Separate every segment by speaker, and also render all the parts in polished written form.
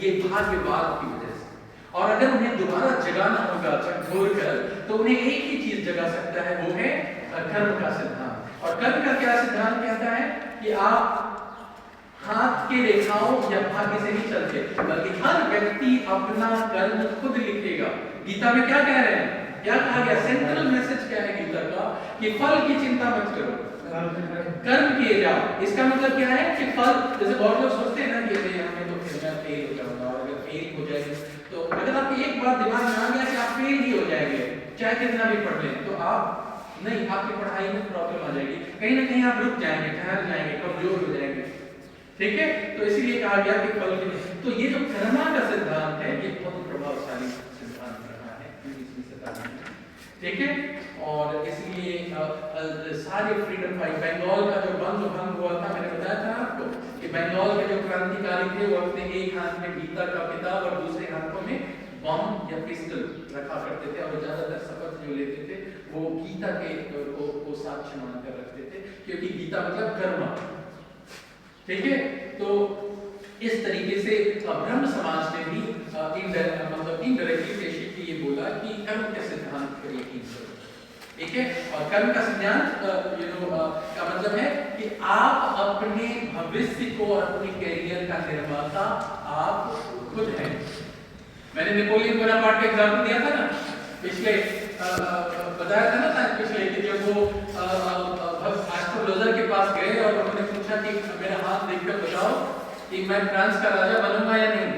Speaker 1: ये भाग्यवाद की वजह से। और अगर उन्हें दोबारा जगाना होगा झकझोर कर, तो उन्हें एक ही चीज जगा सकता है, वो है कर्म का सिद्धांत। और कर्म का क्या सिद्धांत कहता है कि आप हाथ के रेखाओं या भाग्य से नहीं चलते, बल्कि हर व्यक्ति अपना कर्म खुद लिखेगा। गीता में क्या कह रहे हैं, क्या कहा गया, सेंट्रल मैसेज क्या है गीता का, कि फल की चिंता मत करो, कर्म किए जाओ। इसका मतलब क्या है कि फल, जैसे बहुत लोग सोचते हैं ना कि हमें तो मैं फेल हो जाऊंगा, और अगर फेल हो जाए तो अगर आपको एक बार दिमाग में आ गया कि आप फेल ही हो जाएंगे चाहे कितना भी पढ़ लें, तो आप नहीं, आपकी पढ़ाई में प्रॉब्लम आ जाएगी, कहीं ना कहीं आप रुक जाएंगे, ठहर जाएंगे, कमजोर हो जाएंगे। ठीक है, तो इसीलिए कहा गया कि फल के, तो ये जो कर्मा का सिद्धांत है ये बहुत प्रभावशाली सिद्धांत रहा है 19वीं शताब्दी में। ठीक है, और इसलिए सारे फ्रीडम फाइट, बंगाल का जो भंग हुआ था, मैंने बताया था आपको कि बंगाल के जो क्रांतिकारी थे वो अपने एक हाथ में गीता का किताब और दूसरे हाथों में बम या पिस्टल रखा करते थे, और ज्यादातर शपथ जो लेते थे वो गीता के को साक्ष्य मानकर रखते थे, क्योंकि गीता मतलब कर्म। ठीक है, तो इस तरीके से ब्रह्म समाज ने भी मतलब इनडायरेक्टली पेशी की ये बोला कि कर्म के सिद्धांत पर यकीन करो। ठीक है, और कर्म का सिद्धांत का मतलब है कि आप अपने भविष्य को और अपने कैरियर का निर्माता आप खुद हैं। मैंने नेपोलियन बोनापार्ट का एग्जांपल दिया था ना पिछले, बताया था ना पिछले, कि जब वो एस्ट्रोलॉजर के पास गए और उन्होंने पूछा कि मेरा हाथ देखकर बताओ कि मैं फ्रांस का राजा बनूंगा या नहीं,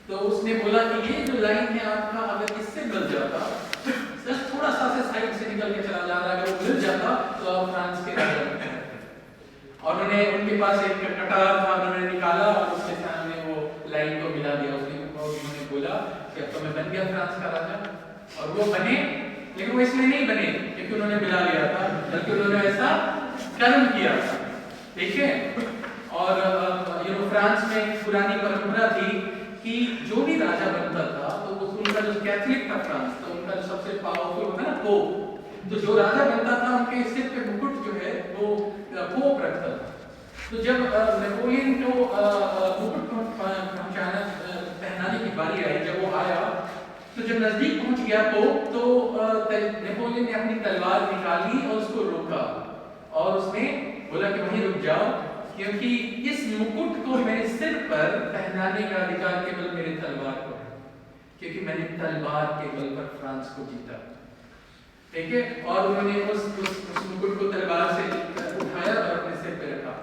Speaker 1: तो उसने बोला कि ये जो लाइन है आपका, अगर इससे मिल जाता, थोड़ा सा से साइड से निकल के चला जा रहा है, अगर वो मिल जाता तो आप फ्रांस के राजा बनते। और उन्होंने, उनके पास एक कटार था, उन्होंने निकाला और उसके सामने वो लाइन को मिला दिया। उन्होंने बोला कि अब तो मैं बन गया फ्रांस का राजा, और वो बने, लेकिन वो इसलिए नहीं बने क्योंकि उन्होंने मिला लिया था, बल्कि उन्होंने ऐसा कर्म किया था। ठीक है, और फ्रांस में पुरानी परंपरा थी कि जो भी राजा बनता था तो उनका जो कैथोलिक था फ्रांस, तो उनका जो सबसे पावरफुल होता है ना पोप, तो जो राजा बनता था उनके सिर पे मुकुट जो है वो पोप रखता था। तो जब नेपोलियन को मुकुट पहनाने की बारी आई, जब वो आया तो जब नजदीक पहुंच गया पोप, तो नेपोलियन ने अपनी तलवार निकाली और उसको रोका, और उसने बोला कि वहीं रुक जाओ, क्योंकि इस मुकुट को मेरे सिर पर पहनाने का अधिकार केवल मेरे तलवार को है, क्योंकि मैंने तलवार के बल पर फ्रांस को जीता। ठीक है, और उन्होंने उस मुकुट को तलवार से उठाया और अपने सिर पे रखा।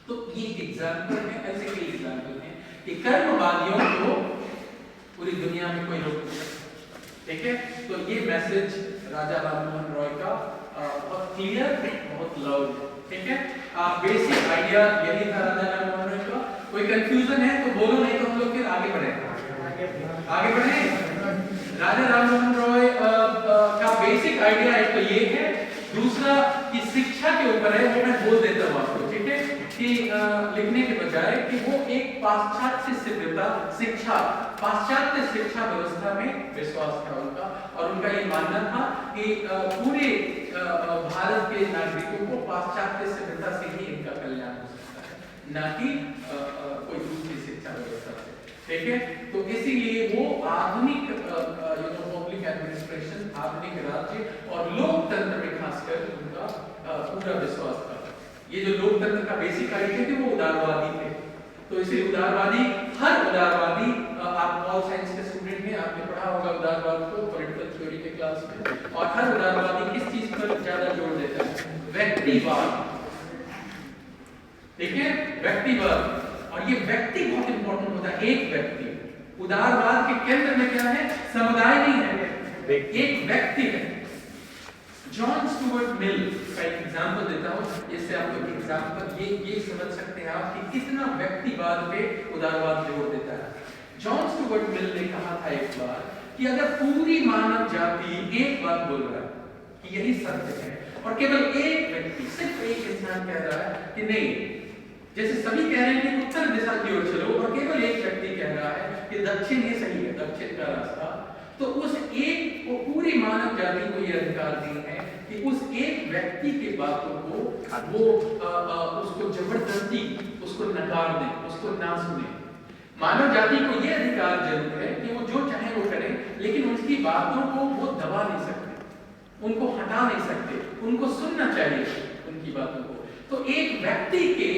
Speaker 1: तो ये एग्जाम्पल है, ऐसे कई एग्जाम्पल हैं कि कर्मवादियों को पूरी दुनिया में कोई रोक नहीं सकता। ठीक है, तो ये मैसेज राजा राममोहन रॉय का बहुत क्लियर, बहुत लाउड। ठीक है, बेसिक आइडिया यही था राजा राममोहन रॉय का। कोई कंफ्यूजन है तो बोलो, नहीं तो हम लोग फिर आगे बढ़े। राजा राममोहन रॉय का बेसिक आइडिया एक तो ये है, दूसरा कि शिक्षा के ऊपर है, वो मैं बोल देता हूँ आपको। ठीक है, कि लिखने के बजाय कि वो एक पाश्चात्य सभ्यता शिक्षा, पाश्चात्य शिक्षा व्यवस्था में विश्वास था उनका, और उनका ये मानना था कि पूरे भारत के नागरिकों को पाश्चात्य सभ्यता से ही इनका कल्याण हो सकता है, ना कि कोई दूसरी शिक्षा व्यवस्था से। ठीक है, तो इसीलिए वो आधुनिक पब्लिक एडमिनिस्ट्रेशन, आधुनिक राज्य और लोकतंत्र में खासकर उनका पूरा विश्वास था। ये जो लोकतंत्र का बेसिक आइडिया थे वो उदारवादी थे। तो इसलिए उदारवादी, हर उदारवादी, आप ऑल साइंस के स्टूडेंट हैं, आपने पढ़ा होगा उदारवाद को पॉलिटिकल थ्योरी के क्लास में, और हर उदारवादी किस चीज पर ज्यादा जोर देता है? व्यक्तिवाद। ठीक है, व्यक्तिवाद, और ये व्यक्ति बहुत इंपॉर्टेंट होता है, एक व्यक्ति। उदारवाद के केंद्र में क्या है? समुदाय नहीं है, एक व्यक्ति है। जॉन स्टुअर्ट मिल का एक एग्जांपल देता हूं, इससे आपको एक एग्जांपल ये समझ सकते हैं आप कि कितना व्यक्तिवाद पे उदारवाद जोर देता है। जॉन स्टुअर्ट मिल ने कहा था एक बार कि अगर पूरी मानव जाति एक बात बोल रहा है कि यही सत्य है, और केवल एक व्यक्ति, सिर्फ एक इंसान कह रहा है कि नहीं, जैसे सभी कह रहे हैं कि उत्तर दिशा की ओर चलो, और केवल एक व्यक्ति कह रहा है कि दक्षिण ये सही है, दक्षिण का रास्ता, तो उस एक को, पूरी मानव जाति को यह अधिकार नहीं है कि उस एक व्यक्ति के बातों को वो उसको जबरदस्ती उसको नकार दें, उसको ना सुने। मानव जाति को यह अधिकार जरूर है कि वो जो चाहे वो करे, लेकिन उनकी बातों को वो दबा नहीं सकते, उनको हटा नहीं सकते, उनको सुनना चाहिए उनकी बातों को। तो एक व्यक्ति के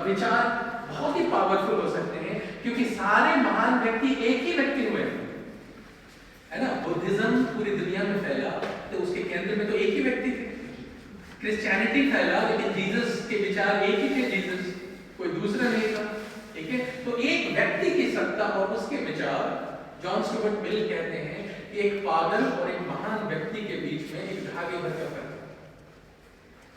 Speaker 1: विचार बहुत ही पावरफुल हो सकते हैं, क्योंकि सारे महान व्यक्ति एक ही व्यक्ति हुए है ना। बुद्धिज्म पूरी दुनिया में फैला तो उसके केंद्र में तो एक ही व्यक्ति थे। क्रिश्चियनिटी फैला लेकिन जीसस के विचार एक ही थे, जीसस कोई दूसरा नहीं था। ठीक है, तो एक व्यक्ति की सत्ता और उसके विचार, जॉन स्टुअर्ट मिल कहते हैं कि एक पागल और एक महान व्यक्ति के बीच में एक धागे भर का फर्क है।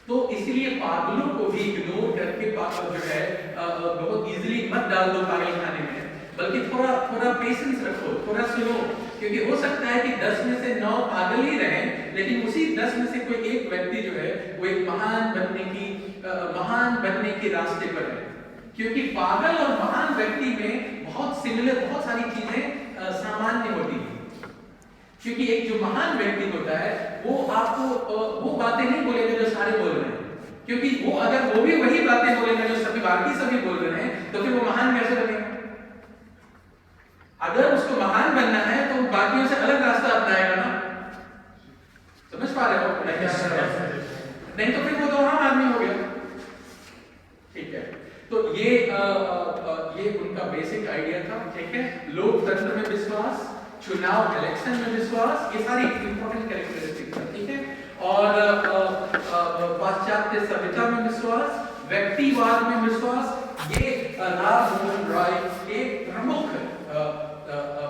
Speaker 1: तो इसलिए पागलों को भी इग्नोर करके जो है बहुत इजीली मत डाल दो पागल खाने में, बल्कि थोड़ा पेशेंस रखो, थोड़ा सुनो, क्योंकि हो सकता है कि 10 में से 9 पागल ही रहें, लेकिन उसी 10 में से कोई एक व्यक्ति जो है वो एक महान बनने के रास्ते पर है। क्योंकि पागल और महान व्यक्ति में बहुत सारी चीजें सामान्य होती हैं। क्योंकि एक जो महान व्यक्ति होता है वो आपको वो बातें नहीं बोलेगा जो सारे बोल रहे हैं, क्योंकि वो अगर वो भी वही बातें बोलेगा जो सभी बोल रहे हैं, तो फिर वो महान कैसे बनेगा? अगर उसको महान बनना है तो बाकियों से अलग रास्ता अपनाएगा ना। समझ पा रहे हो? नहीं तो फिर वो तो आम आदमी हो गया। ठीक है, तो ये उनका बेसिक आइडिया था। ठीक है, लोकतंत्र में विश्वास, चुनाव इलेक्शन में विश्वास, ये सारी इंपॉर्टेंट कैरेक्टरिस्टिक्स हैं। ठीक है, और पाश्चात्य सभ्यता में विश्वास, व्यक्तिवाद में विश्वास, ये राम मोहन राय के प्रमुख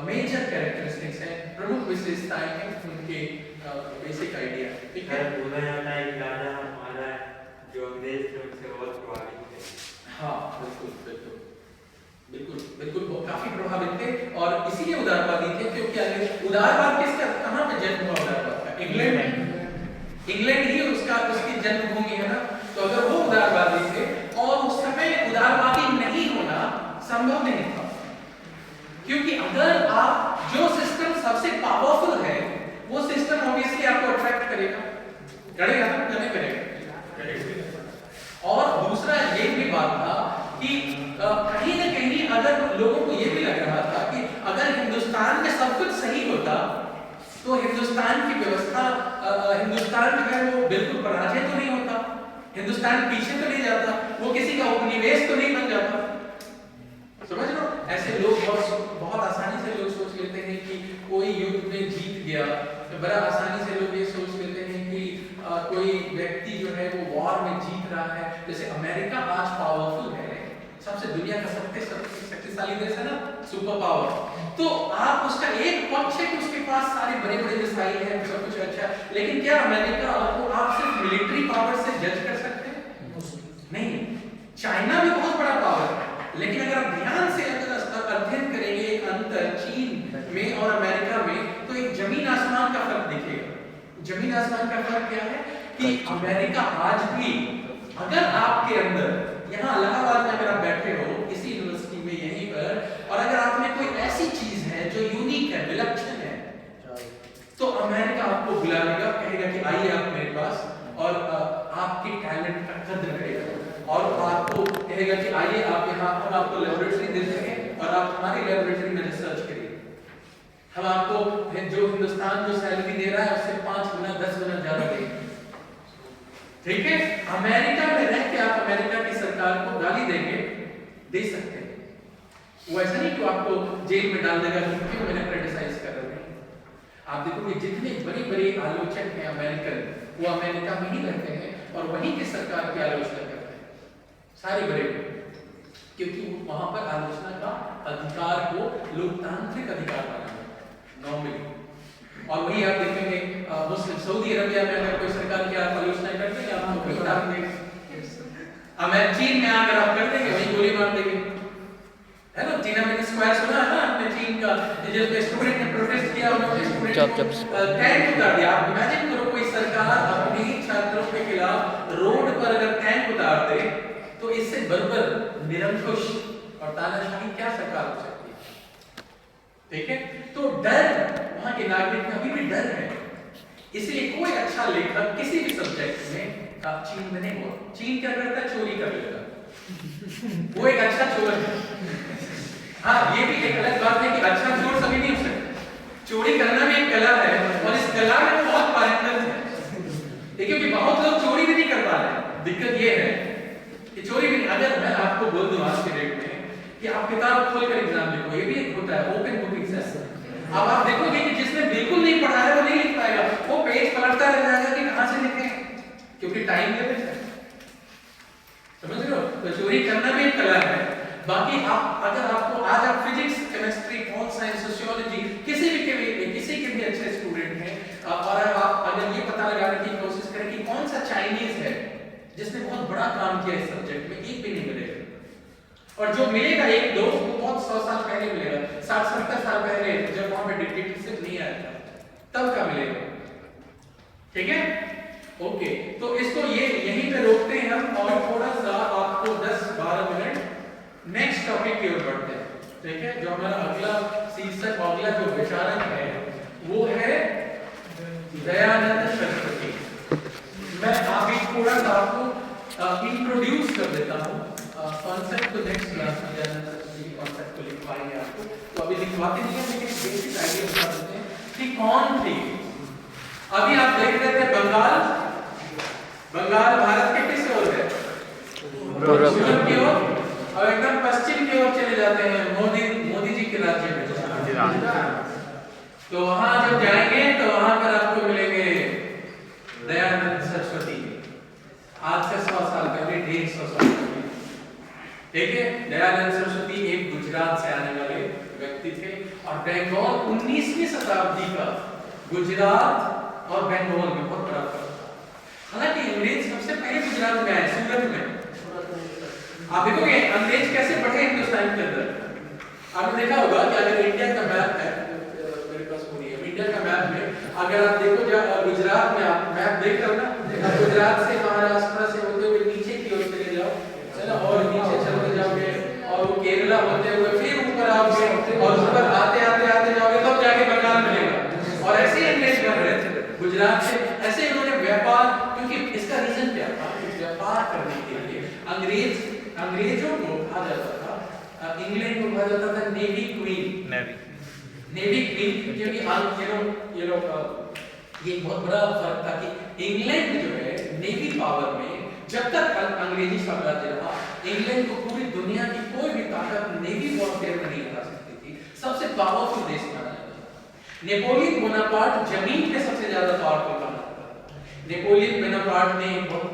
Speaker 1: मेजर कैरेक्टरिस्टिक्स हैं, प्रमुख विशेषताएं हैं उनके बेसिक आइडिया। ठीक है,
Speaker 2: बोला जाता है कि राजा हमारा जो अंग्रेज थे उनसे बहुत प्रभावित थे।
Speaker 1: हाँ, बिल्कुल वो काफी प्रभावित थे, और इसीलिए उदारवादी थे। क्योंकि उदारवाद कहाँ पे जन्म हुआ उदारवाद का? इंग्लैंड में। इंग्लैंड ही उसकी जन्मभूमि है ना। तो अगर वो उदारवादी थे, और उस समय उदारवादी नहीं होना संभव नहीं था, क्योंकि अगर आप जो सिस्टम सबसे पावरफुल है वो सिस्टम ऑब्वियसली आपको अट्रैक्ट करेगा ना, नहीं करेगा। और दूसरा ये भी बात था कि कहीं ना कहीं अगर लोगों को ये भी लग रहा था कि अगर हिंदुस्तान में सब कुछ सही होता तो हिंदुस्तान की व्यवस्था, हिंदुस्तान जो है वो बिल्कुल पराजय तो नहीं होता, हिंदुस्तान पीछे तो नहीं जाता, वो किसी का उपनिवेश तो नहीं बन जाता। समझ लो, ऐसे लोग बहुत आसानी से लोग सोच लेते हैं कि कोई युद्ध में जीत गया, तो बड़ा आसानी से लोग ये सोच लेते हैं कि कोई व्यक्ति जो है वो वॉर में जीत रहा है। जैसे अमेरिका आज पावरफुल है, सबसे दुनिया का सबसे शक्तिशाली देश है ना, सुपर पावर। तो आप उसका एक पक्ष है कि उसके पास सारे बड़े मिसाइल हैं, सब कुछ अच्छा, लेकिन क्या अमेरिका को आप सिर्फ मिलिट्री पावर से जज कर सकते हैं? नहीं। चाइना भी बहुत बड़ा पावर है, लेकिन अगर आप ध्यान से अध्ययन करेंगे एक अंतर चीन में और अमेरिका में, तो एक जमीन आसमान का फर्क दिखेगा। जमीन आसमान का फर्क क्या है कि अमेरिका आज भी, अगर आपके अंदर यहाँ इलाहाबाद में अगर आप बैठे हो इसी यूनिवर्सिटी में यहीं पर, और अगर आप में कोई ऐसी चीज है जो यूनिक है, विलक्षण है, तो अमेरिका आपको बुला लेगा, कहेगा कि आइए आप मेरे पास, और आपके टैलेंट का कद्र करेगा, और आपको कहेगा कि आइए आप यहाँ, हम आपको लेबोरेटरी दे देंगे और आप हमारी लेबोरेटरी में रिसर्च करिए। हम आपको जो हिंदुस्तान जो सैलरी दे रहा है उससे 5 गुना 10 गुना ज्यादा देंगे। ठीक है, अमेरिका में रह के आप अमेरिका की सरकार को गाली देंगे, दे सकते हैं। वो ऐसा नहीं कि आपको जेल में डाल देगा कि क्यों मैंने क्रिटिसाइज कर रहे हैं। आप देखोगे जितने बड़े आलोचक हैं अमेरिकन, वो अमेरिका में ही रहते हैं और वहीं की सरकार की आलोचना करते हैं, सारे बड़े, क्योंकि वहां पर आलोचना का अधिकार को लोकतांत्रिक अधिकार माना जाता है, नॉर्मली। और वही आप देखेंगे मुस्लिम सऊदी अरबिया में अगर कोई सरकार की आप आलोचना करते हैं आप उनको बता देंगे। चीन में अगर आप कर देंगे वही गोली मार देंगे, है ना। तिनानमेन स्क्वायर सुना है ना आपने, चीन का जब स्टूडेंट ने प्रोटेस्ट किया, उन्होंने स्टूडेंट टैंक उतार दिया। आप इमेजिन करो कोई सरकार अपने ही छात्रों के खिलाफ रोड पर अगर टैंक उतार दे, तो इससे बर्बर, निरंकुश और तानाशाही क्या सरकार हो सकती है? ठीक है, तो डर वहां के नागरिक में अभी भी डर है। इसलिए कोई अच्छा लेखक किसी भी सब्जेक्ट में चीन में नहीं हुआ। चीन क्या करता है? चोरी कर लेता, वो एक अच्छा चोर है। हाँ, ये भी एक अलग बात है कि अच्छा चोर सभी नहीं हो सकते। चोरी करना भी एक कला है और इस कला में वो बहुत पारंगत है। क्योंकि बहुत लोग चोरी भी नहीं कर पा रहे। दिक्कत ये है कि चोरी भी नहीं। अगर मैं आपको बोल दूं आज के डेट में कि आप किताब खोलकर एग्जाम लिखो, ये भी एक होता है ओपन बुक एग्जाम। अब आप देखोगे कि जिसने बिल्कुल नहीं पढ़ा है वो नहीं लिख पाएगा, वो पेज पलटता रह जाएगा कि कहां से लिखें, क्योंकि टाइम लिमिट है। समझ रहे हो? तो चोरी करना भी एक कला है। बाकी आप अगर आपको आज आप physics, chemistry, pol science, sociology किसी के भी अच्छे स्टूडेंट हैं और आप अगर ये पता लगाने की कोशिश करें कि कौन सा चाइनीज है जिसने बहुत बड़ा काम किया इस सब्जेक्ट में, एक भी नहीं मिलेगा। और जो मिलेगा एक दो वो बहुत 100 साल पहले मिलेगा, 60-70 साल पहले जब वहां पे डिक्टेटरशिप नहीं आया था तब का मिलेगा। ठीक है, ओके। तो इसको ये यहीं पे रोकते हैं हम और थोड़ा सा आपको 10-12 मिनट नेक्स्ट टॉपिक की ओर बढ़ते हैं। ठीक है, जो हमारा अगला शीर्षक, अगला जो विचारक है वो है दयानंद सरस्वती। मैं अभी थोड़ा सा आपको इंट्रोड्यूस कर देता हूँ कॉन्सेप्ट को। नेक्स्ट क्लास में दयानंद सरस्वती कॉन्सेप्ट को लिखवाएंगे आपको, तो अभी लिखवाते नहीं है लेकिन बेसिक आइडिया बता देते हैं कि कौन थी। अभी आप देख रहे थे बंगाल भारत के किस ओर है? पूर्व की ओर। और एकदम पश्चिम की ओर चले जाते हैं मोदी जी के राज्य में। तो वहां जब जाएंगे तो वहां पर आपको मिलेंगे दयानंद सरस्वती। आज से 100 साल पहले, 150 साल पहले। ठीक है, दयानंद सरस्वती एक गुजरात से आने वाले व्यक्ति थे और बंगाल 19वीं शताब्दी का गुजरात और बंगाल में बहुत बड़ा फर्क था। हालांकि अंग्रेज सबसे पहले गुजरात में आए, सूरत में। आप देखोगे अंग्रेज कैसे बढ़े हिंदुस्तान के अंदर। आपने देखा होगा कि अगर इंडिया का मैप है, मेरे पास वो नहीं है, इंडिया का मैप में अगर आप देखो गुजरात में, आप मैप देख रहे हो ना, गुजरात से महाराष्ट्र से होते हुए नीचे की ओर चले जाओ, है ना, और नीचे चलते जाओगे और वो केरला होते हुए फिर ऊपर आओगे और ऊपर आते आते आते जाओगे तब जाके बंगाल मिलेगा। और ऐसे ही अंग्रेज बन रहे थे गुजरात से। ऐसे इन्होंने व्यापार, क्योंकि इसका रीजन क्या था, व्यापार करने के लिए अंग्रेजों को कहा जाता था, इंग्लैंड को कहा जाता था नेवी क्वीन। नेवी क्वीन, क्योंकि ये बहुत बड़ा फर्क था कि इंग्लैंड जो है नेवी पावर में, जब तक अंग्रेजी साम्राज्य रहा, इंग्लैंड को पूरी दुनिया की कोई भी ताकत नेवी वॉरफेयर में नहीं हरा सकती थी। सबसे पावरफुल देश माना जाता था। नेपोलियन बोनापार्ट जमीन पे सबसे ज्यादा पावरफुल माना जाता था। नेपोलियन बोनापार्ट ने बहुत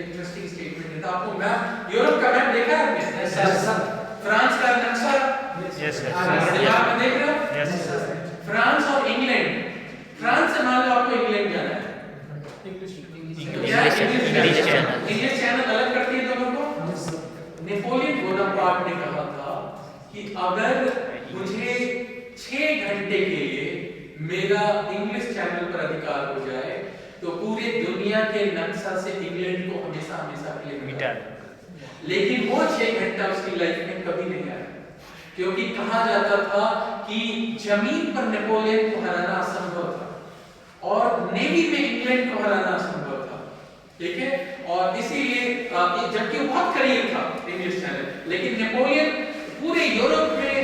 Speaker 1: इंटरेस्टिंग स्टेटमेंट दिया था। आपको मैप, यूरोप का मैप देखा है आपने? फ्रांस का नक्शा दिमाग में देख रहे हो? फ्रांस और इंग्लैंड। फ्रांस से मान लो आपको इंग्लैंड जाना है, इंग्लिश चैनल अलग करती है दोनों को। नेपोलियन बोनापार्ट ने कहा था कि अगर मुझे 6 घंटे के लिए मेरा इंग्लिश चैनल पर अधिकार हो जाए तो पूरे दुनिया के नक्शा से इंग्लैंड को हमेशा हमेशा के लिए मिटा। लेकिन वो 6 घंटा उसकी लाइफ में कभी नहीं आया, क्योंकि कहा जाता था कि जमीन पर नेपोलियन को हराना असंभव था और नेवी में इंग्लैंड को हराना असंभव था। ठीक है, और इसीलिए जबकि वो बहुत करीब था इंग्लिश चैनल, लेकिन नेपोलियन पूरे यूरोप में,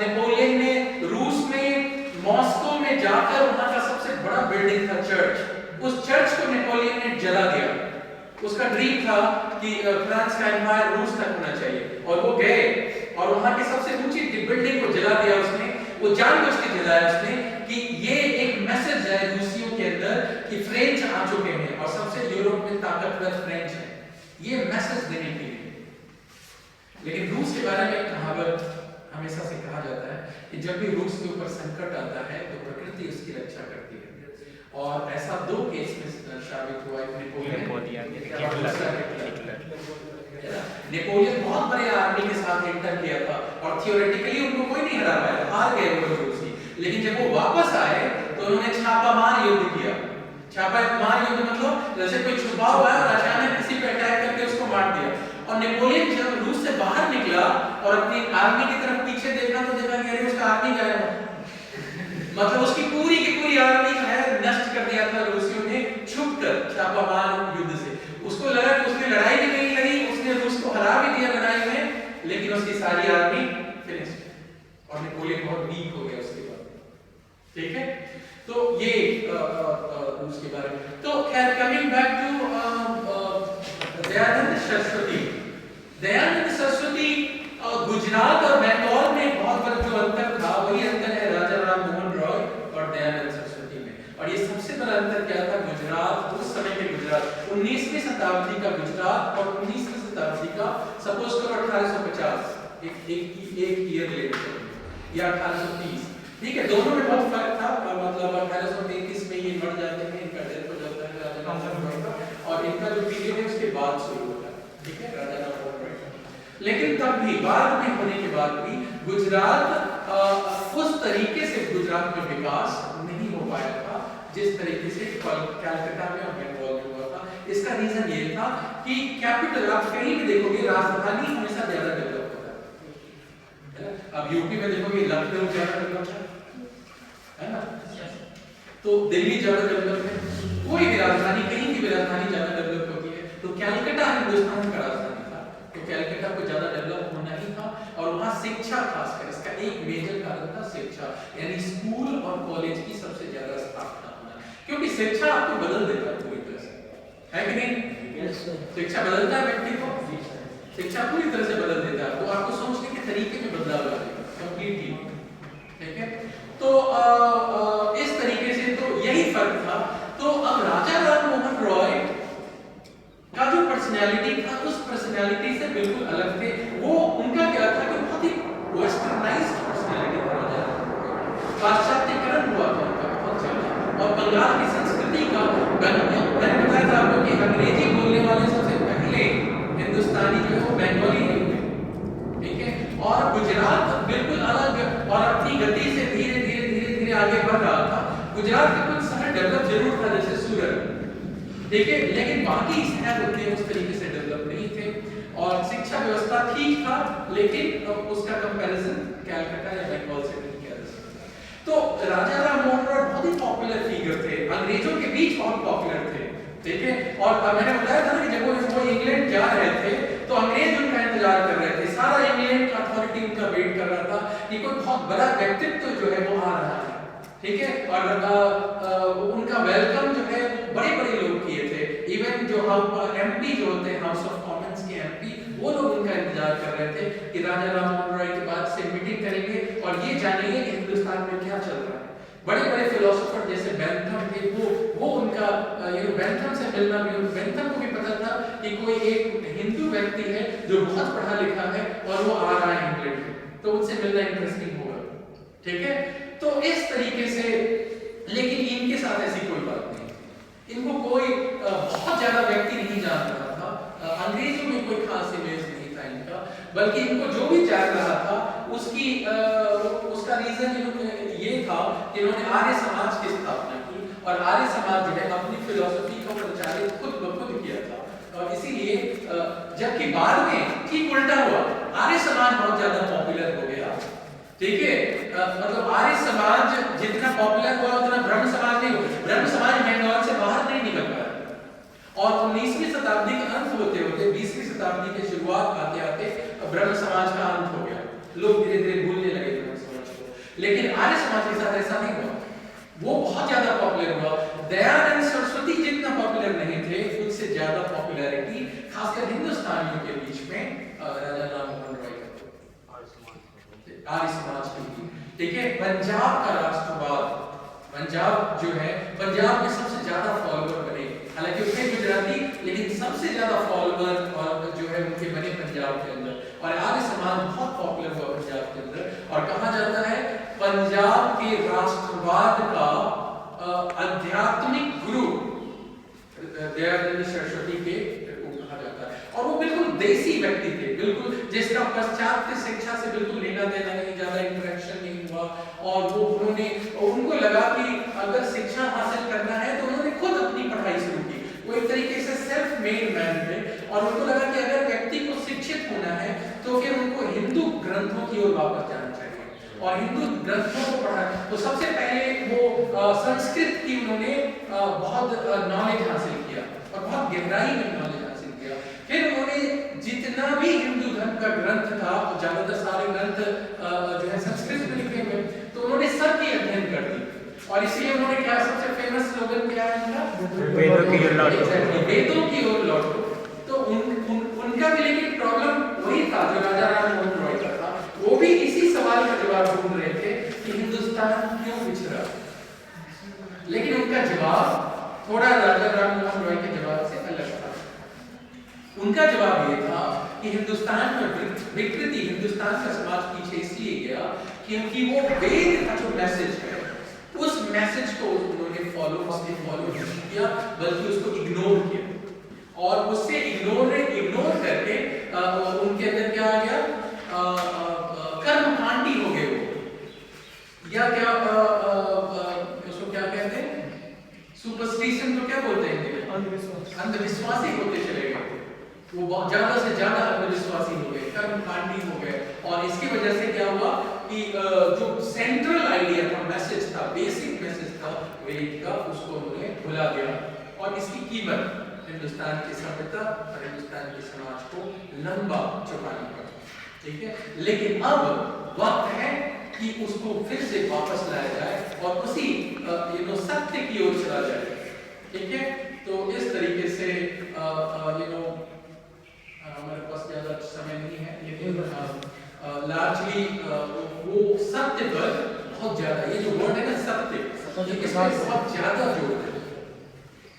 Speaker 1: नेपोलियन ने रूस में, मॉस्को में जाकर वहां का सबसे बड़ा बिल्डिंग था चर्च, उस चर्च को नेपोलियन ने जला दिया। उसका ड्रीम था कि फ्रांस का एम्पायर रूस तक होना चाहिए, और वो गए और वहां की सबसे ऊंची बिल्डिंग को जला दिया उसने। वो जानबूझ के जलाया उसने कि ये एक मैसेज है रूसियों के अंदर कि फ्रेंच आ चुके हैं और सबसे यूरोप में ताकतवर फ्रेंच है, ये मैसेज देने के लिए। लेकिन रूस के बारे में एक कहावत हमेशा से कहा जाता है कि जब भी रूस के ऊपर संकट आता है तो प्रकृति उसकी रक्षा करती है, और ऐसा 2 केस में साबित हुआ। नेपोलियन बहुत बड़े आर्मी के साथ एंटर किया था और थियोरेटिकली उनको कोई नहीं हरा पाया, हार गए वो रूसी। लेकिन जब वो वापस आए तो उन्होंने छापामार युद्ध किया। छापामार युद्ध मतलब जैसे कोई छुपा हुआ है और अचानक किसी पे अटैक करके उसको मार दिया। और नेपोलियन जब रूस से बाहर निकला और अपनी आर्मी की तरफ पीछे देखा तो देखा कि अरे उसका आर्मी गायब है। मतलब उसकी पूरी की पूरी आर्मी जो है नष्ट कर दिया था रूसियों ने छुपकर छापामार युद्ध से। उसको लगा कि उसने लड़ाई भी नहीं लड़ी, उसने रूस को हरा भी दिया लड़ाई में, लेकिन उसकी सारी आर्मी फिनिश। गए, बहुत वीक हो गया उसके बाद। ठीक है, तो ये रूस के बारे में। तो खैर coming back to Dayanand Saraswati. Dayanand Saraswati Gujarat और बंगाल में बहुत बड़ा जो अंतर था वही अंतर है राजा राम मोहन रॉय और दयानंद सरस्वती में। और ये सबसे बड़ा अंतर क्या था, गुजरात, उस समय के गुजरात 19वीं शताब्दी का गुजरात और 19वीं शताब्दी का सपोज करो 1850, एक ईयर लेटर या 1830, ठीक है, दोनों में बहुत फर्क था। मतलब 1833 में ये मर जाते हैं, इनका डेथ हो जाता है राजा राम मोहन रॉय, और इनका जो पीरियड है उसके बाद शुरू होता है, ठीक है, राजा राम मोहन रॉय। लेकिन तब भी बाद में होने के बाद भी गुजरात उस तरीके से गुजरात में विकास नहीं हो पाया था जिस तरीके से कलकत्ता में और बंगाल में हुआ था। इसका रीजन ये था कि कैपिटल, आप कहीं भी देखोगे राजधानी हमेशा ज्यादा डेवलप होता है। अब यूपी में देखोगे लखनऊ ज्यादा डेवलप है ना, तो दिल्ली ज्यादा डेवलप है, कोई भी राजधानी, कहीं की भी राजधानी ज्यादा डेवलप होती है। तो कलकत्ता हिंदुस्तान का राजधानी, तो कलकत्ता को ज्यादा डेवलप होना ही था। और वहां शिक्षा, खासकर इसका एक मेजर कारण था शिक्षा, यानी स्कूल और कॉलेज की सबसे ज्यादा स्थापना होना, क्योंकि शिक्षा आपको बदल देता है पूरी तरह से, है कि नहीं? शिक्षा बदलता है व्यक्ति को, शिक्षा पूरी तरह से बदल देता है, वो आपको सोचने के तरीके में बदलाव ला देगा कंप्लीटली, ठीक है। तो इस तरीके से तो यही फर्क था। तो अब राजा राम मोहन रॉय का जो पर्सनैलिटी था उस पर्सनैलिटी से बिल्कुल अलग थे। वो उनका क्या था कि बहुत ही वेस्टर्नाइज्ड पर्सनैलिटी था राजा राम मोहन रॉय, पाश्चात्यकरण हुआ था उनका बहुत ज्यादा, और बंगाल की संस्कृति का, मैंने बताया था आपको कि अंग्रेजी बोलने वाले सबसे पहले हिंदुस्तानी जो है वो बंगाली थे, ठीक है, और गुजरात बिल्कुल अलग और अपनी गति से धीरे धीरे आगे बढ़ रहा था। गुजरात के कुछ शहर डेवलप जरूर था जैसे सूरत, ठीक है, लेकिन बाकी शहर होते हैं उस तरीके से डेवलप नहीं थे, और शिक्षा व्यवस्था ठीक था, लेकिन उसका कंपैरिजन कलकत्ता या बंगाल से नहीं किया जा सकता। तो राजा राम मोहन रॉय बहुत ही पॉपुलर फिगर थे, अंग्रेजों के बीच बहुत पॉपुलर थे, ठीक है। और मैंने बताया था ना कि जब वो इंग्लैंड जा रहे थे तो अंग्रेज उनका इंतजार कर रहे थे, सारा इंग्लैंड का अथॉरिटी उनका वेट कर रहा था कि कोई बहुत बड़ा व्यक्तित्व जो है वो आ रहा है, ठीक है। और उनका वेलकम जो है बड़े बड़े लोग किए थे, इवन जो हम एमपी जो होते हैं हाउस ऑफ कॉमन्स के एमपी, वो लोग उनका इंतजार कर रहे थे कि राजा राम मोहन रॉय के बाद से मीटिंग करेंगे और ये जानेंगे कि हिंदुस्तान में क्या चल रहा है। बड़े बड़े फिलोसोफर जैसे बेंथम थे, वो उनका बेंथम से मिलना भी, बेंथम को भी पता था कि कोई एक हिंदू व्यक्ति है जो बहुत पढ़ा लिखा है और वो आ रहा है इंग्लैंड में, तो उनसे मिलना इंटरेस्टिंग होगा, ठीक है। तो इस तरीके से, लेकिन इनके साथ ऐसी कोई बात नहीं, इनको कोई बहुत ज्यादा व्यक्ति नहीं जान रहा था, अंग्रेजों में कोई खास इमेज नहीं था इनका, बल्कि इनको जो भी जान रहा था उसका रीजन ये था कि इन्होंने आर्य समाज की स्थापना की, और आर्य समाज जो है अपनी फिलॉसफी को प्रचारित खुद ब खुद किया था, और इसीलिए जबकि बाद में ठीक उल्टा हुआ, आर्य समाज बहुत ज्यादा पॉपुलर हो गया, ठीक है। मतलब आर्य समाज जितना पॉपुलर हुआ उतना ब्रह्म समाज नहीं हुआ, ब्रह्म समाज बंगाल से बाहर नहीं निकल पाया, और 19वीं शताब्दी का अंत होते होते 20वीं शताब्दी की शुरुआत आते आते ब्रह्म समाज का अंत हो गया, लोग धीरे धीरे भूलने लगे ब्रह्म समाज को। लेकिन आर्य समाज के साथ ऐसा नहीं हुआ, वो बहुत ज्यादा पॉपुलर हुआ। दयानंद सरस्वती जितना पॉपुलर नहीं थे, उससे ज्यादा पॉपुलैरिटी खासकर हिंदुस्तानियों के बीच में राजा राम मोहन रॉय आर्य समाज की थी, ठीक है। पंजाब का राष्ट्रवाद, पंजाब जो है, पंजाब में सबसे ज्यादा फॉलोअर बने, हालांकि उसके गुजराती, लेकिन सबसे ज्यादा फॉलोअर और जो है उनके बने पंजाब के अंदर, और आर्य समाज बहुत पॉपुलर हुआ पंजाब के अंदर, और कहा जाता है पंजाब के राष्ट्रवाद का आध्यात्मिक गुरु दयानंद सरस्वती के कहा जाता है, और वो बिल्कुल देसी व्यक्ति थे, बिल्कुल जिसका पाश्चात्य शिक्षा से बिल्कुल लेना देना नहीं, ज्यादा इंटरेक्शन नहीं हुआ, और वो उनको लगा कि अगर शिक्षा हासिल करना है तो उन्होंने खुद अपनी पढ़ाई शुरू की, वो एक तरीके से सेल्फ मेड मैन थे, और उनको लगा कि अगर व्यक्ति को शिक्षित होना है तो फिर उनको हिंदू ग्रंथों की ओर वापस जाना चाहिए, और हिंदू ग्रंथों को पढ़ा। तो सबसे पहले वो संस्कृत की उन्होंने बहुत नॉलेज हासिल किया, और बहुत गहराई में नॉलेज हासिल किया। फिर उन्होंने जितना भी हिंदू धर्म का ग्रंथ था, ज्यादातर सारे ग्रंथ जो है संस्कृत में लिखे और इसलिए उन्होंने क्या सबसे फेमस स्लोगन क्या है उनका,
Speaker 3: वेदों की ओर लौटो।
Speaker 1: Exactly, वेदों की ओर लौटो। तो उनका भी लेकिन प्रॉब्लम वही था जो राजा राम मोहन रॉय का था। वो भी इसी सवाल का जवाब ढूंढ रहे थे कि हिंदुस्तान क्यों पिछड़ा, लेकिन उनका जवाब थोड़ा राजा राम मोहन रॉय के जवाब से अलग था। उनका जवाब ये था कि हिंदुस्तान में विकृति, हिंदुस्तान का समाज पीछे इसलिए गया क्योंकि वो वेद का जो मैसेज है उस मैसेज को उन्होंने फॉलो नहीं किया, बल्कि उसको इग्नोर किया। और उससे इग्नोर करके उनके अंदर क्या आ गया, कर्मकांडी हो गए वो, या क्या उसको क्या कहते हैं, सुपरस्टिशन को क्या बोलते हैं, अंधविश्वासी होते चले गए। वो बहुत ज्यादा से ज्यादा अंधविश्वासी हो गए, कर्मकांडी हो गए। और इसकी वजह से क्या हुआ कि जो सेंट्रल आइडिया था, मैसेज था, बेसिक मैसेज था वेद का, उसको उन्होंने भुला दिया। और इसकी कीमत हिंदुस्तान की सभ्यता और हिंदुस्तान के समाज को लंबा चुकानी पड़ी। ठीक है, लेकिन अब वक्त है कि उसको फिर से वापस लाया जाए और उसी सत्य की ओर चला जाए। ठीक है, तो इस तरीके से हमारे पास ज्यादा समय नहीं है, लेकिन लार्जली वो सत्य पर बहुत ज्यादा, ये जो वर्ड है ना सत्य, इसमें बहुत ज्यादा जोर है।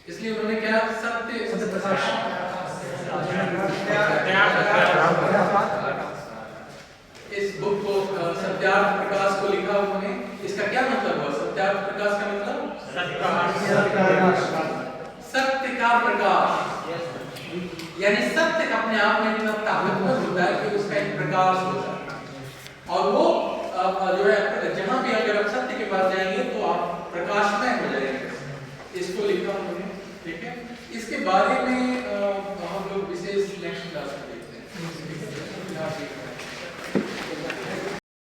Speaker 1: इसलिए उन्होंने क्या सत्य प्रकाश, इस बुक को सत्यार्थ प्रकाश को लिखा उन्होंने। इसका क्या मतलब हुआ, सत्यार्थ प्रकाश का मतलब सत्य का प्रकाश, यानी सत्य अपने आप में इतना ताकतवर होता है कि उसका एक प्रकाश होता है। और वो जो है जहां भी अगर आप सत्य के पास जाएंगे तो आप प्रकाशमय हो जाएंगे। इसको लिखा उन्होंने। ठीक है, इसके बारे में